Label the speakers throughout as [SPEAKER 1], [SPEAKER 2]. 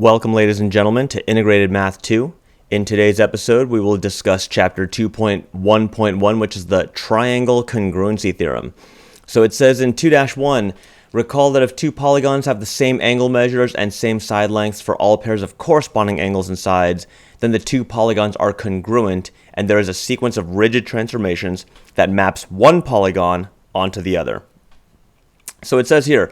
[SPEAKER 1] Welcome, ladies and gentlemen, to Integrated Math 2. In today's episode, we will discuss Chapter 2.1.1, which is the Triangle Congruency Theorem. So it says in 2-1, recall that if two polygons have the same angle measures and same side lengths for all pairs of corresponding angles and sides, then the two polygons are congruent, and there is a sequence of rigid transformations that maps one polygon onto the other. So it says here,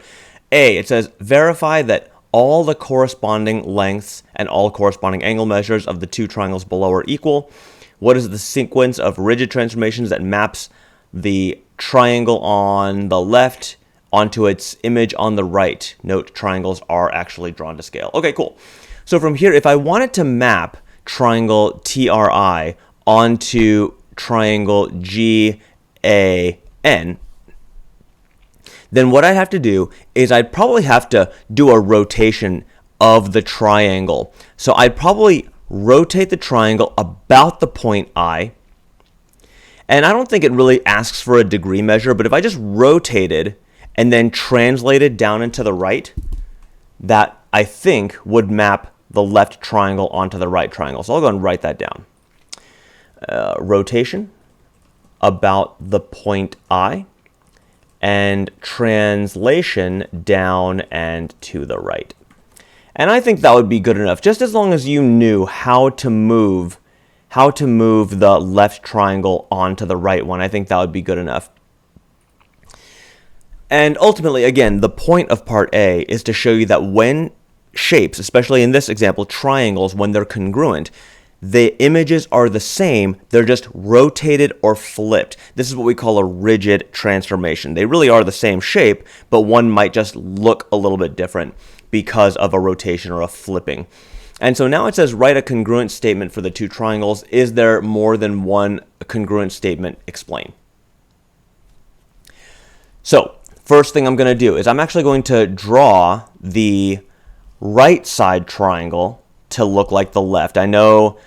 [SPEAKER 1] it says verify that all the corresponding lengths and all corresponding angle measures of the two triangles below are equal. What is the sequence of rigid transformations that maps the triangle on the left onto its image on the right? Note, triangles are actually drawn to scale. Okay, cool. So from here, if I wanted to map triangle TRI onto triangle GAN, then what I'd have to do is I'd probably have to do a rotation of the triangle. So I'd probably rotate the triangle about the point I. And I don't think it really asks for a degree measure, but if I just rotated and then translated down and to the right, that I think would map the left triangle onto the right triangle. So I'll go and write that down. Rotation about the point I, and translation down and to the right. And I think that would be good enough, just as long as you knew how to move the left triangle onto the right one. I think that would be good enough. And ultimately, again, the point of part A is to show you that when shapes, especially in this example, triangles, when they're congruent, the images are the same, they're just rotated or flipped. This is what we call a rigid transformation. They really are the same shape, but one might just look a little bit different because of a rotation or a flipping. And so now it says write a congruent statement for the two triangles. Is there more than one congruent statement? Explain. So first thing I'm going to do is I'm actually going to draw the right side triangle to look like the left. I know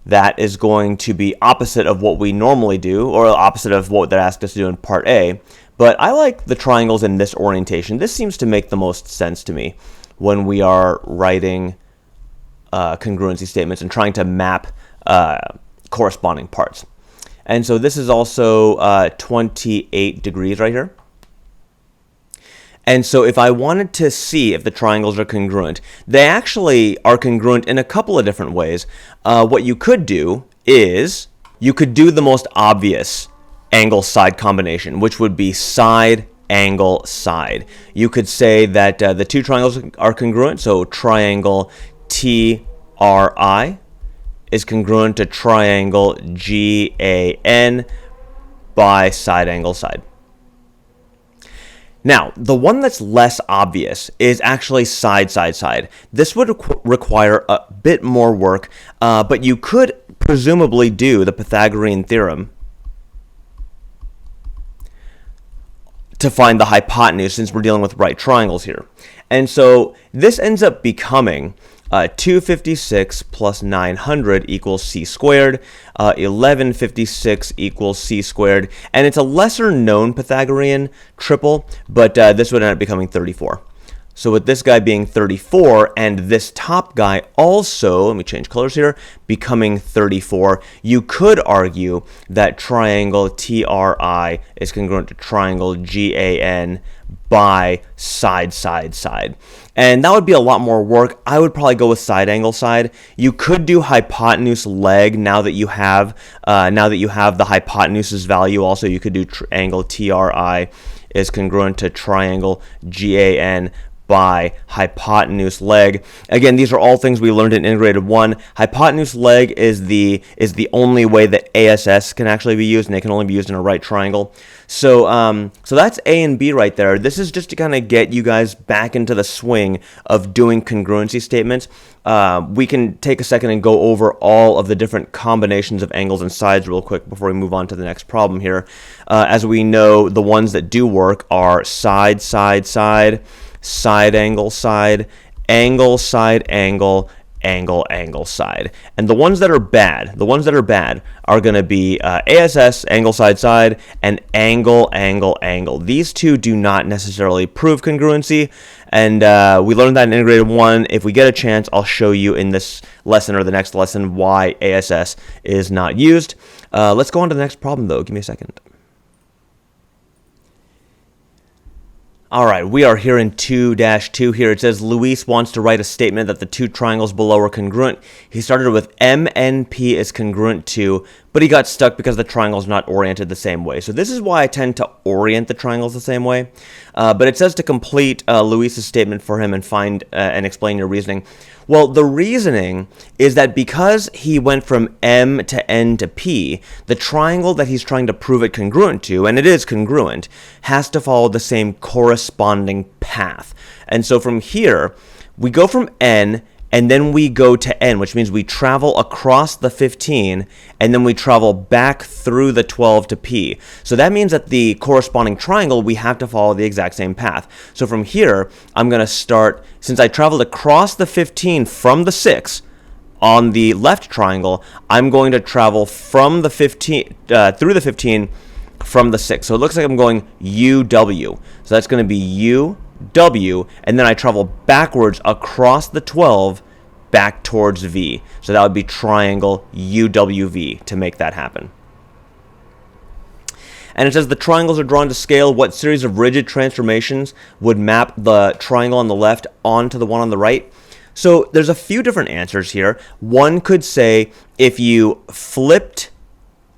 [SPEAKER 1] that is going to be opposite of what we normally do, or opposite of what they're asked us to do in part A, but I like the triangles in this orientation. This seems to make the most sense to me when we are writing congruency statements and trying to map corresponding parts. And so this is also 28 degrees right here. And so if I wanted to see if the triangles are congruent, they actually are congruent in a couple of different ways. What you could do is you could do the most obvious angle-side combination, which would be side, angle, side. You could say that the two triangles are congruent, so triangle TRI is congruent to triangle GAN by side, angle, side. Now, the one that's less obvious is actually side, side, side. This would require a bit more work, but you could presumably do the Pythagorean theorem to find the hypotenuse, since we're dealing with right triangles here. And so this ends up becoming 256 plus 900 equals c squared, 1156 equals c squared, and it's a lesser known Pythagorean triple, but this would end up becoming 34. So with this guy being 34 and this top guy also, let me change colors here, becoming 34, you could argue that triangle TRI is congruent to triangle GAN by side, side, side. And that would be a lot more work. I would probably go with side, angle, side. You could do hypotenuse leg now that you have the hypotenuse's value. Also, you could do angle TRI is congruent to triangle GAN by hypotenuse leg. Again, these are all things we learned in Integrated 1. Hypotenuse leg is the only way that ASS can actually be used, and it can only be used in a right triangle. So that's A and B right there. This is just to kind of get you guys back into the swing of doing congruency statements. We can take a second and go over all of the different combinations of angles and sides real quick before we move on to the next problem here. As we know, the ones that do work are side, side, side, side, angle, side, angle, side, angle, angle side. And the ones that are bad, are going to be ASS, angle side side, and angle. These two do not necessarily prove congruency, and we learned that in integrated 1. If we get a chance, I'll show you in this lesson or the next lesson why ASS is not used. Let's go on to the next problem, though. Give me a second. All right, we are here in 2-2 here. It says Luis wants to write a statement that the two triangles below are congruent. He started with MNP is congruent to, but he got stuck because the triangle is not oriented the same way. So this is why I tend to orient the triangles the same way. But it says to complete Luis's statement for him and find and explain your reasoning. Well, the reasoning is that because he went from M to N to P, the triangle that he's trying to prove it congruent to, and it is congruent, has to follow the same corresponding path. And so from here, we go from N and then we go to N, which means we travel across the 15, and then we travel back through the 12 to P. So that means that the corresponding triangle, we have to follow the exact same path. So from here, I'm going to start, since I traveled across the 15 from the 6 on the left triangle, I'm going to travel from the 15, through the 15 from the 6. So it looks like I'm going UW. So that's going to be UW, and then I travel backwards across the 12 back towards V. So that would be triangle UWV to make that happen. And it says the triangles are drawn to scale. What series of rigid transformations would map the triangle on the left onto the one on the right? So there's a few different answers here. One could say if you flipped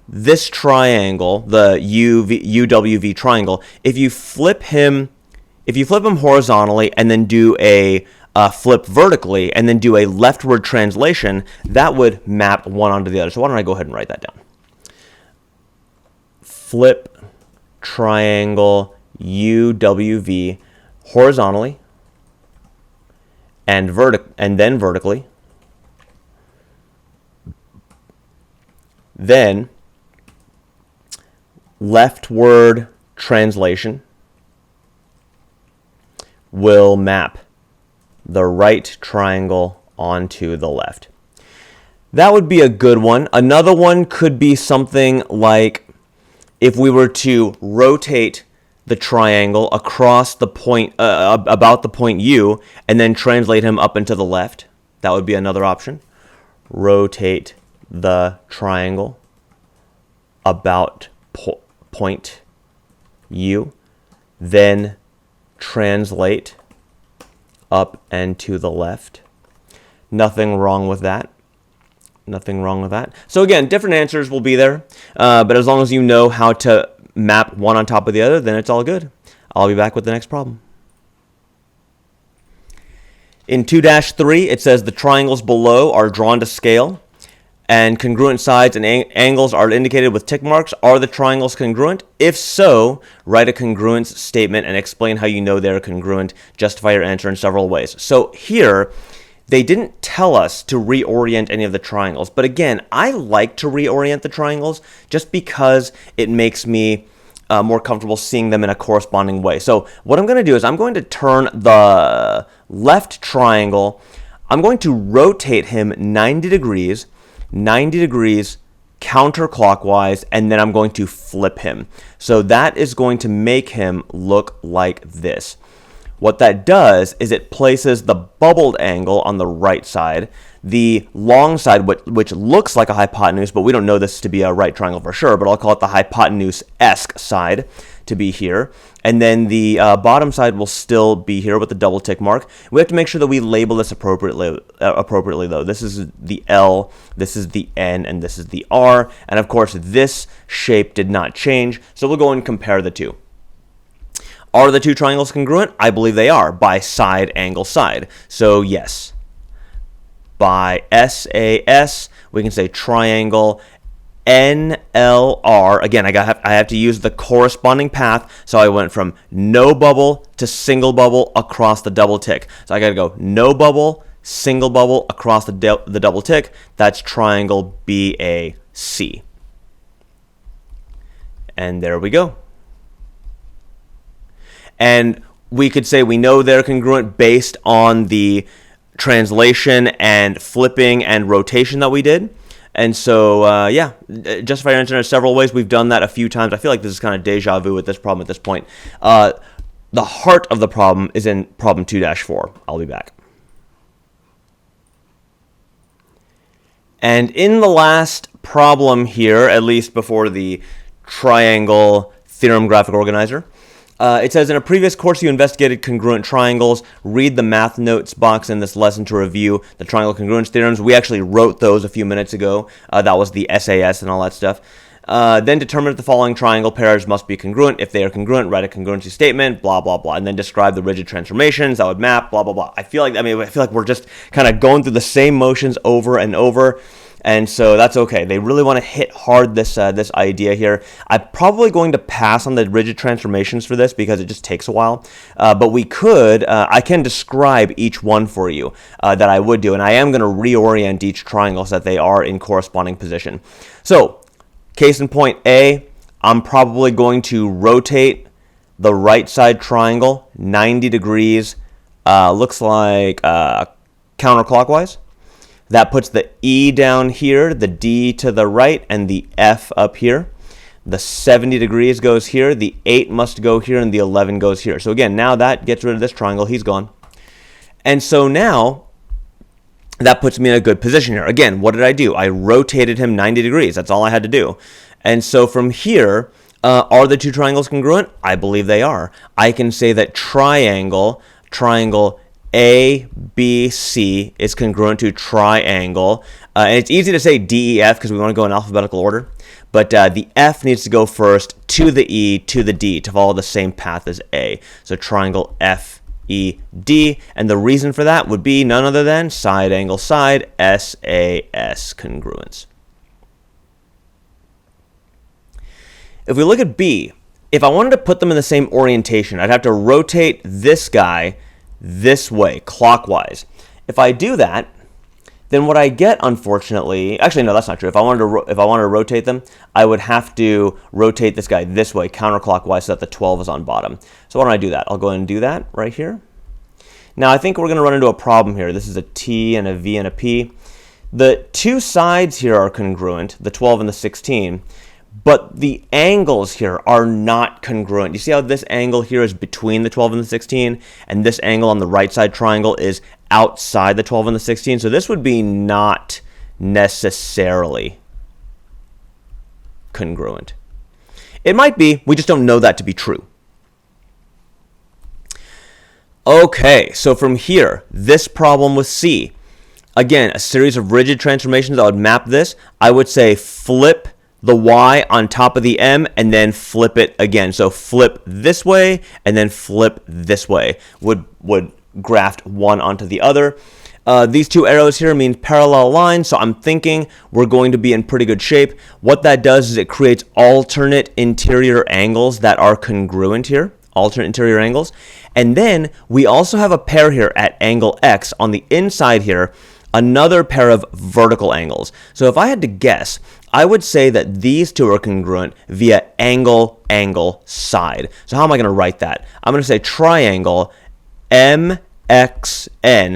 [SPEAKER 1] this triangle, the UWV triangle, if you flip him horizontally and then do a flip vertically and then do a leftward translation, that would map one onto the other. So why don't I go ahead and write that down? Flip triangle UWV horizontally and then vertically. Then leftward translation will map the right triangle onto the left. That would be a good one. Another one could be something like if we were to rotate the triangle across the point, about the point U, and then translate him up and to the left. That would be another option. Rotate the triangle about point U, then translate up and to the left. Nothing wrong with that. So again, different answers will be there, but as long as you know how to map one on top of the other, then it's all good. I'll be back with the next problem. In 2-3, it says the triangles below are drawn to scale, and congruent sides and angles are indicated with tick marks. Are the triangles congruent? If so, write a congruence statement and explain how you know they're congruent. Justify your answer in several ways. So here, they didn't tell us to reorient any of the triangles. But again, I like to reorient the triangles just because it makes me more comfortable seeing them in a corresponding way. So what I'm going to do is I'm going to turn the left triangle, I'm going to rotate him 90 degrees counterclockwise, and then I'm going to flip him. So that is going to make him look like this. What that does is it places the bubbled angle on the right side, the long side, which looks like a hypotenuse, but we don't know this to be a right triangle for sure, but I'll call it the hypotenuse-esque side to be here. And then the bottom side will still be here with the double tick mark. We have to make sure that we label this appropriately though. This is the L, this is the N, and this is the R. And of course, this shape did not change, so we'll go and compare the two. Are the two triangles congruent? I believe they are, by side, angle, side. So yes. By SAS, we can say triangle NLR. Again, I have to use the corresponding path, so I went from no bubble to single bubble across the double tick. So I got to go no bubble, single bubble across the double tick. That's triangle BAC. And there we go. And we could say we know they're congruent based on the translation and flipping and rotation that we did. And so, yeah, justify your answer in several ways. We've done that a few times. I feel like this is kind of deja vu with this problem at this point. The heart of the problem is in problem 2-4. I'll be back. And in the last problem here, at least before the triangle theorem graphic organizer, it says, in a previous course you investigated congruent triangles. Read the math notes box in this lesson to review the triangle congruence theorems. We actually wrote those a few minutes ago. That was the SAS and all that stuff. Then determine if the following triangle pairs must be congruent. If they are congruent, write a congruency statement, blah, blah, blah. And then describe the rigid transformations that would map, blah, blah, blah. I feel like we're just kind of going through the same motions over and over. And so that's okay. They really want to hit hard this idea here. I'm probably going to pass on the rigid transformations for this because it just takes a while. But we could, I can describe each one for you that I would do. And I am going to reorient each triangle so that they are in corresponding position. So, case in point A, I'm probably going to rotate the right side triangle 90 degrees, looks like counterclockwise. That puts the E down here, the D to the right, and the F up here. The 70 degrees goes here, the 8 must go here, and the 11 goes here. So again, now that gets rid of this triangle. He's gone. And so now, that puts me in a good position here. Again, what did I do? I rotated him 90 degrees. That's all I had to do. And so from here, are the two triangles congruent? I believe they are. I can say that triangle ABC is congruent to triangle. And it's easy to say DEF because we want to go in alphabetical order. But the F needs to go first to the E to the D to follow the same path as A. So triangle FED. And the reason for that would be none other than side angle side SAS congruence. If we look at B, if I wanted to put them in the same orientation, I'd have to rotate this guy this way, clockwise. If I do that, then what I get, unfortunately, actually no, that's not true. If I wanted to rotate them, I would have to rotate this guy this way, counterclockwise, so that the 12 is on bottom. So why don't I do that? I'll go ahead and do that right here. Now I think we're going to run into a problem here. This is a T and a V and a P. The two sides here are congruent, the 12 and the 16. But the angles here are not congruent. You see how this angle here is between the 12 and the 16, and this angle on the right side triangle is outside the 12 and the 16. So this would be not necessarily congruent. It might be, we just don't know that to be true. Okay, so from here, this problem with C. Again, a series of rigid transformations that would map this. I would say flip the Y on top of the M and then flip it again. So flip this way and then flip this way. Would graft one onto the other. These two arrows here mean parallel lines, so I'm thinking we're going to be in pretty good shape. What that does is it creates alternate interior angles that are congruent here. Alternate interior angles. And then we also have a pair here at angle X on the inside here, another pair of vertical angles. So if I had to guess, I would say that these two are congruent via angle, angle, side. So how am I going to write that? I'm going to say triangle MXN.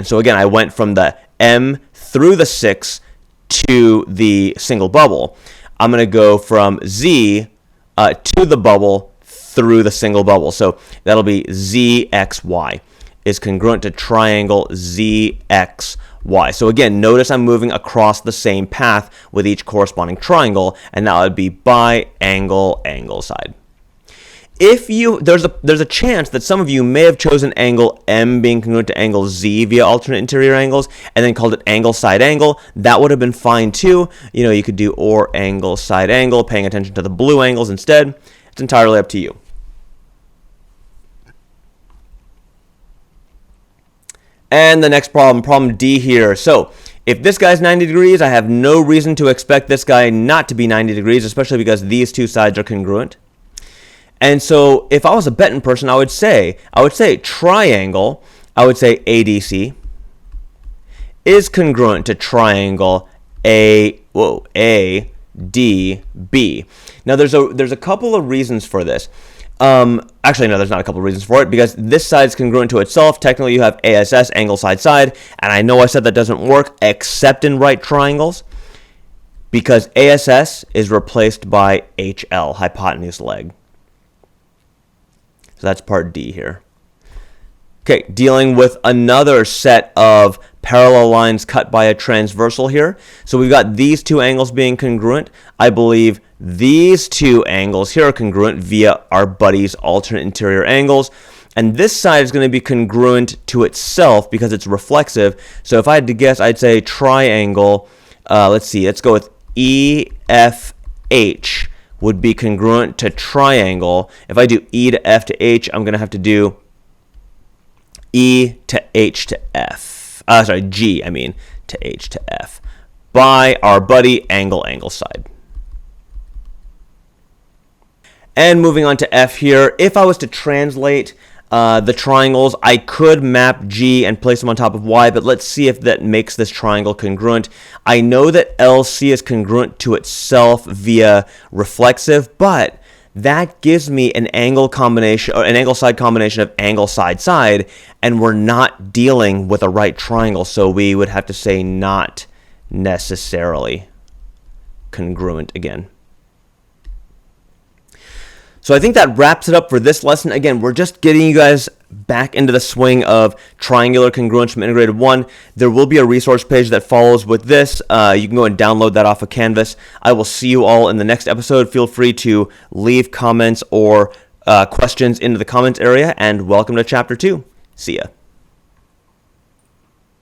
[SPEAKER 1] So again, I went from the M through the 6 to the single bubble. I'm going to go from Z to the bubble through the single bubble. So that'll be ZXY is congruent to triangle ZXY. So again, notice I'm moving across the same path with each corresponding triangle, and that would be by angle, angle, side. If you, there's a chance that some of you may have chosen angle M being congruent to angle Z via alternate interior angles, and then called it angle, side, angle. That would have been fine too. You know, you could do or angle, side, angle, paying attention to the blue angles instead. It's entirely up to you. And the next problem, problem D here. So if this guy's 90 degrees, I have no reason to expect this guy not to be 90 degrees, especially because these two sides are congruent. And so if I was a betting person, I would say triangle, I would say ADC is congruent to triangle ADB. Now there's a couple of reasons for this. Actually, no, there's not a couple of reasons for it, because this side is congruent to itself. Technically, you have ASS, angle side side, and I know I said that doesn't work except in right triangles, because ASS is replaced by HL, hypotenuse leg. So that's part D here. Okay, dealing with another set of parallel lines cut by a transversal here. So we've got these two angles being congruent. I believe these two angles here are congruent via our buddy's alternate interior angles. And this side is going to be congruent to itself because it's reflexive. So if I had to guess, I'd say triangle, let's see, let's go with EFH would be congruent to triangle. If I do E to F to H, I'm going to have to do E to H to F. G to H to F by our buddy angle side. And moving on to F here, if I was to translate the triangles, I could map G and place them on top of Y, but let's see if that makes this triangle congruent. I know that LC is congruent to itself via reflexive, but that gives me an angle combination, or an angle side combination of angle side side, and we're not dealing with a right triangle, so we would have to say not necessarily congruent again. So I think that wraps it up for this lesson. Again, we're just getting you guys back into the swing of triangular congruence from Integrated 1. There will be a resource page that follows with this. You can go and download that off of Canvas. I will see you all in the next episode. Feel free to leave comments or questions into the comments area, and welcome to Chapter 2. See ya.